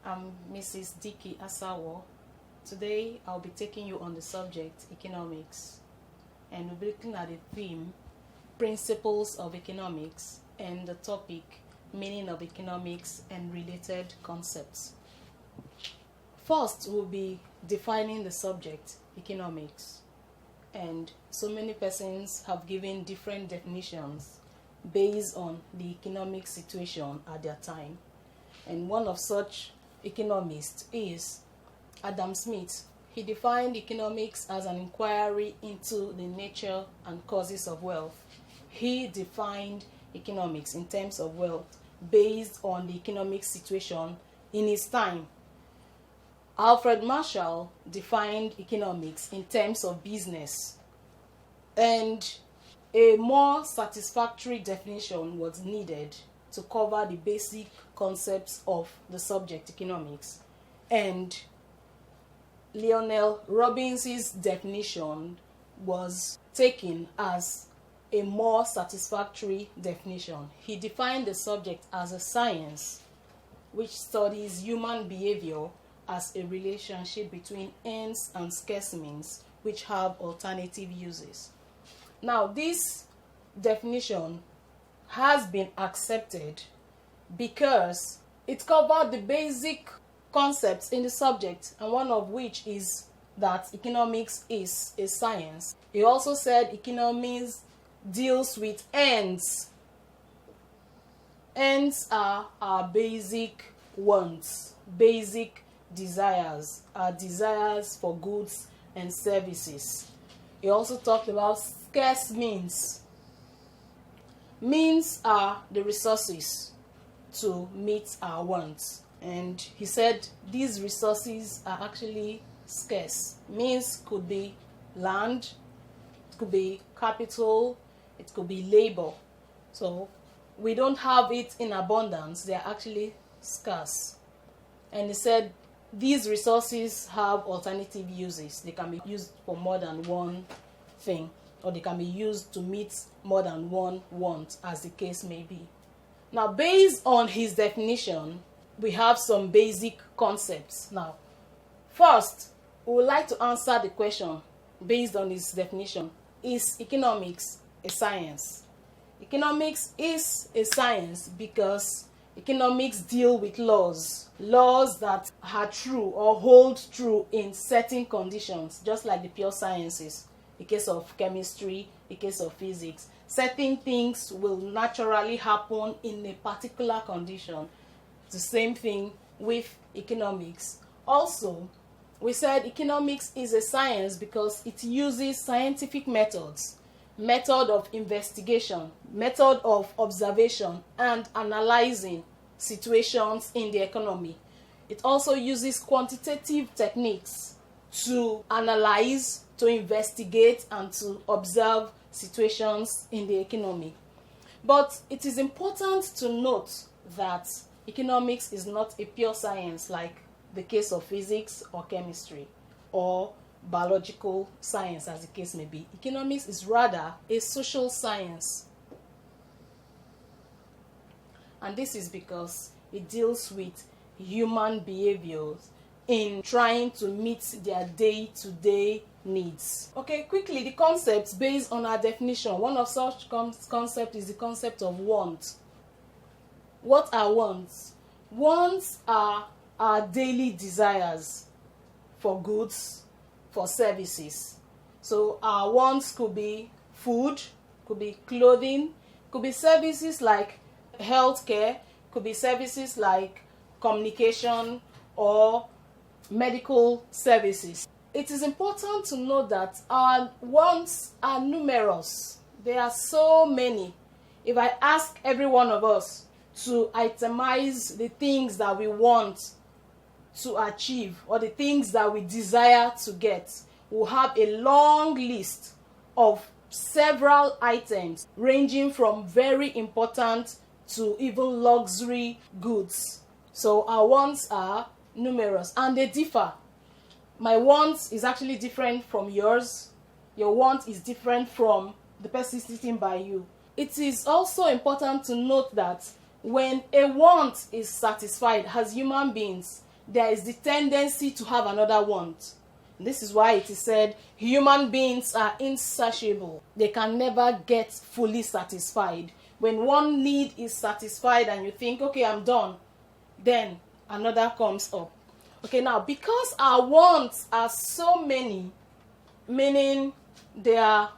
I'm Mrs. Dicky Asawo. Today I'll be taking you on the subject economics, and we'll be looking at the theme principles of economics and the topic meaning of economics and related concepts. First, we'll be defining the subject economics, and so many persons have given different definitions based on the economic situation at their time. And one of such economists is Adam Smith. He defined economics as an inquiry into the nature and causes of wealth. He defined economics in terms of wealth based on the economic situation in his time. Alfred Marshall defined economics in terms of business, and a more satisfactory definition was needed to cover the basic concepts of the subject economics. And Lionel Robbins's definition was taken as a more satisfactory definition. He defined the subject as a science which studies human behavior as a relationship between ends and scarce means which have alternative uses. Now, this definition has been accepted because it covered the basic concepts in the subject, and one of which is that economics is a science. He also said economics deals with ends. Ends are our basic wants, basic desires, our desires for goods and services. He also talked about scarce means. Means are the resources to meet our wants. And he said these resources are actually scarce. Means could be land, it could be capital, it could be labor. So we don't have it in abundance, they are actually scarce. And he said these resources have alternative uses. They can be used for more than one thing, or they can be used to meet more than one want, as the case may be. Now, based on his definition, we have some basic concepts. Now, first, we would like to answer the question based on his definition: is economics a science? Economics is a science because economics deal with laws that are true or hold true in certain conditions, just like the pure sciences. In case of chemistry, in case of physics, certain things will naturally happen in a particular condition. The same thing with economics. Also, we said economics is a science because it uses scientific methods, method of investigation, method of observation and analyzing situations in the economy. It also uses quantitative techniques to analyze, to investigate, and to observe situations in the economy. But it is important to note that economics is not a pure science like the case of physics or chemistry or biological science, as the case may be. Economics is rather a social science. And this is because it deals with human behaviors in trying to meet their day-to-day needs. Okay, quickly, the concepts based on our definition. One of such concepts is the concept of want. What are wants? Wants are our daily desires for goods, for services. So our wants could be food, could be clothing, could be services like healthcare, could be services like communication or medical services. It is important to note that our wants are numerous. There are so many. If I ask every one of us to itemize the things that we want to achieve or the things that we desire to get, we'll have a long list of several items ranging from very important to even luxury goods. So our wants are numerous and they differ. My want is actually different from yours. Your want is different from the person sitting by you. It is also important to note that when a want is satisfied as human beings, there is the tendency to have another want. This is why it is said human beings are insatiable. They can never get fully satisfied. When one need is satisfied and you think, okay, I'm done, then another comes up. Okay, now because our wants are so many, meaning they are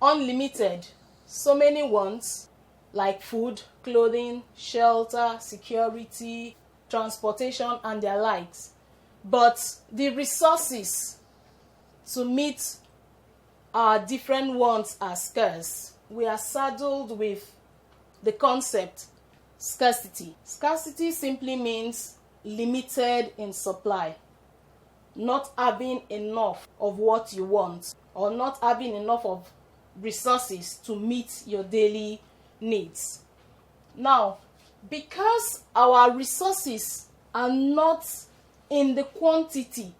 unlimited, so many wants like food, clothing, shelter, security, transportation, and their likes. But the resources to meet our different wants are scarce. We are saddled with the concept scarcity. Scarcity simply means limited in supply, not having enough of what you want, or not having enough of resources to meet your daily needs. Now, because our resources are not in the quantity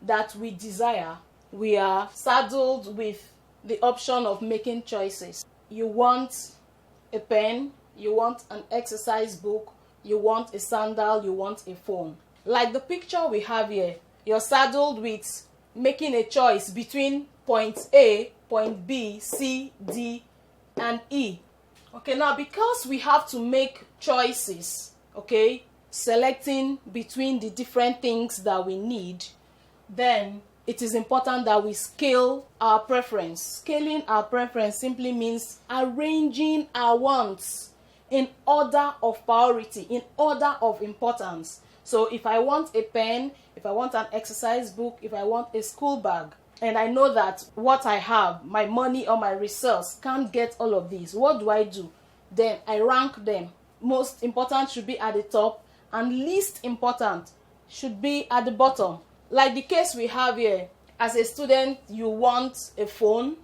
that we desire, we are saddled with the option of making choices. You want a pen, you want an exercise book, you want a sandal, you want a phone. Like the picture we have here, you're saddled with making a choice between point A, point B, C, D, and E. Okay, now because we have to make choices, okay, selecting between the different things that we need, then it is important that we scale our preference. Scaling our preference simply means arranging our wants in order of priority, in order of importance. So if I want a pen, if I want an exercise book, if I want a school bag, and I know that what I have, my money or my resource, can't get all of these, what do? Then I rank them. Most important should be at the top, and least important should be at the bottom. Like the case we have here, as a student, you want a phone,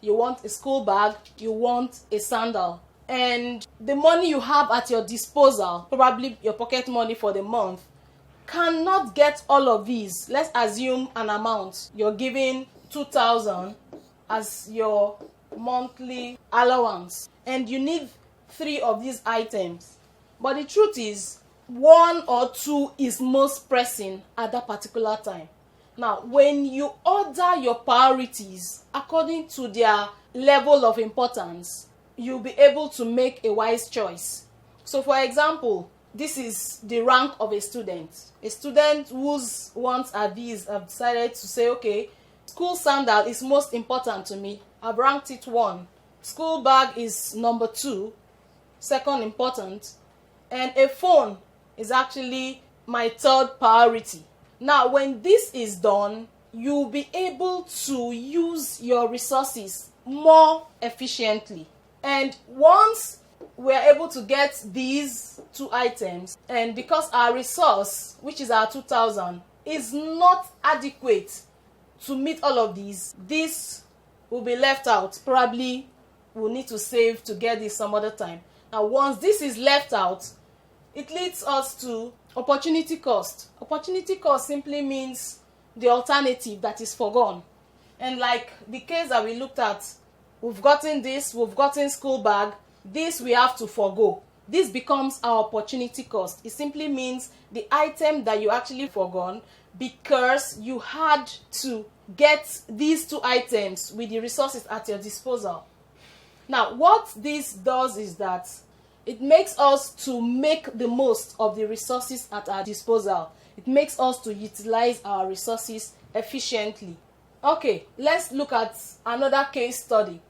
you want a school bag, you want a sandal. And the money you have at your disposal, probably your pocket money for the month, cannot get all of these. Let's assume an amount. You're giving 2,000 as your monthly allowance, and you need 3 of these items. But the truth is, 1 or 2 is most pressing at that particular time. Now, when you order your priorities according to their level of importance, you'll be able to make a wise choice. So, for example, this is the rank of a student. A student whose wants are these have decided to say, okay, school sandal is most important to me. I've ranked it 1. School bag is number 2, second important. And a phone is actually my 3rd priority. Now, when this is done, you'll be able to use your resources more efficiently. And once we're able to get these 2 items, and because our resource, which is our 2,000, is not adequate to meet all of these, this will be left out. Probably we'll need to save to get this some other time. Now, once this is left out, it leads us to opportunity cost. Opportunity cost simply means the alternative that is forgone. And like the case that we looked at, we've gotten this, we've gotten school bag, this we have to forgo. This becomes our opportunity cost. It simply means the item that you actually forgone because you had to get these 2 items with the resources at your disposal. Now, what this does is that it makes us to make the most of the resources at our disposal. It makes us to utilize our resources efficiently. Okay, let's look at another case study.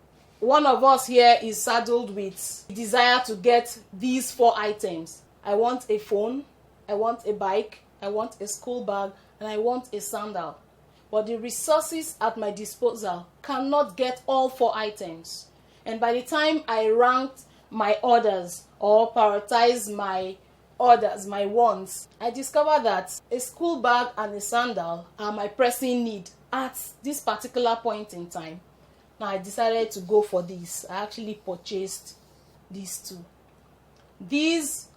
One of us here is saddled with desire to get these 4 items. I want a phone, I want a bike, I want a school bag, and I want a sandal. But the resources at my disposal cannot get all 4 items. And by the time I ranked my orders or prioritize my orders, my wants, I discovered that a school bag and a sandal are my pressing need at this particular point in time. Now I decided to go for this. I actually purchased these 2. These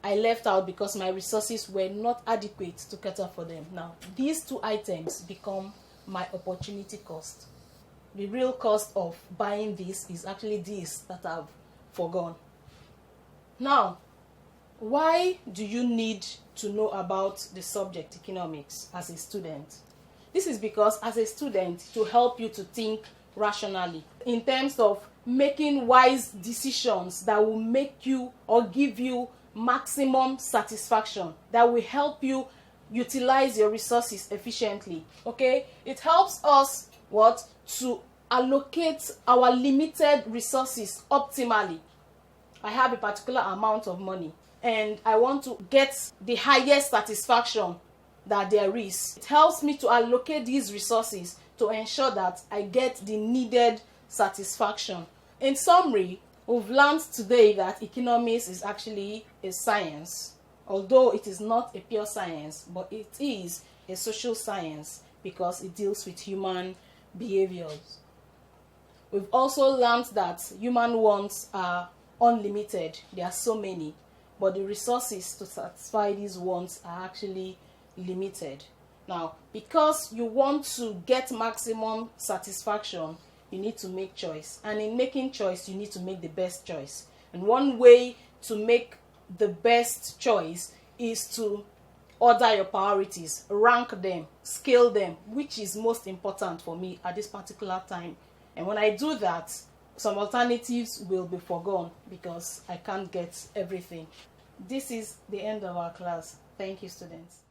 I left out because my resources were not adequate to cater for them. Now these 2 items become my opportunity cost. The real cost of buying this is actually this that I've forgone. Now, why do you need to know about the subject economics as a student? This is because as a student, to help you to think rationally in terms of making wise decisions that will make you or give you maximum satisfaction, that will help you utilize your resources efficiently. Okay, it helps us to allocate our limited resources optimally. I have a particular amount of money and I want to get the highest satisfaction that there is. It helps me to allocate these resources to ensure that I get the needed satisfaction. In summary, we've learned today that economics is actually a science, although it is not a pure science, but it is a social science because it deals with human behaviors. We've also learned that human wants are unlimited. There are so many, but the resources to satisfy these wants are actually limited. Now, because you want to get maximum satisfaction, you need to make choice. And in making choice, you need to make the best choice. And one way to make the best choice is to order your priorities, rank them, scale them, which is most important for me at this particular time. And when I do that, some alternatives will be forgone because I can't get everything. This is the end of our class. Thank you, students.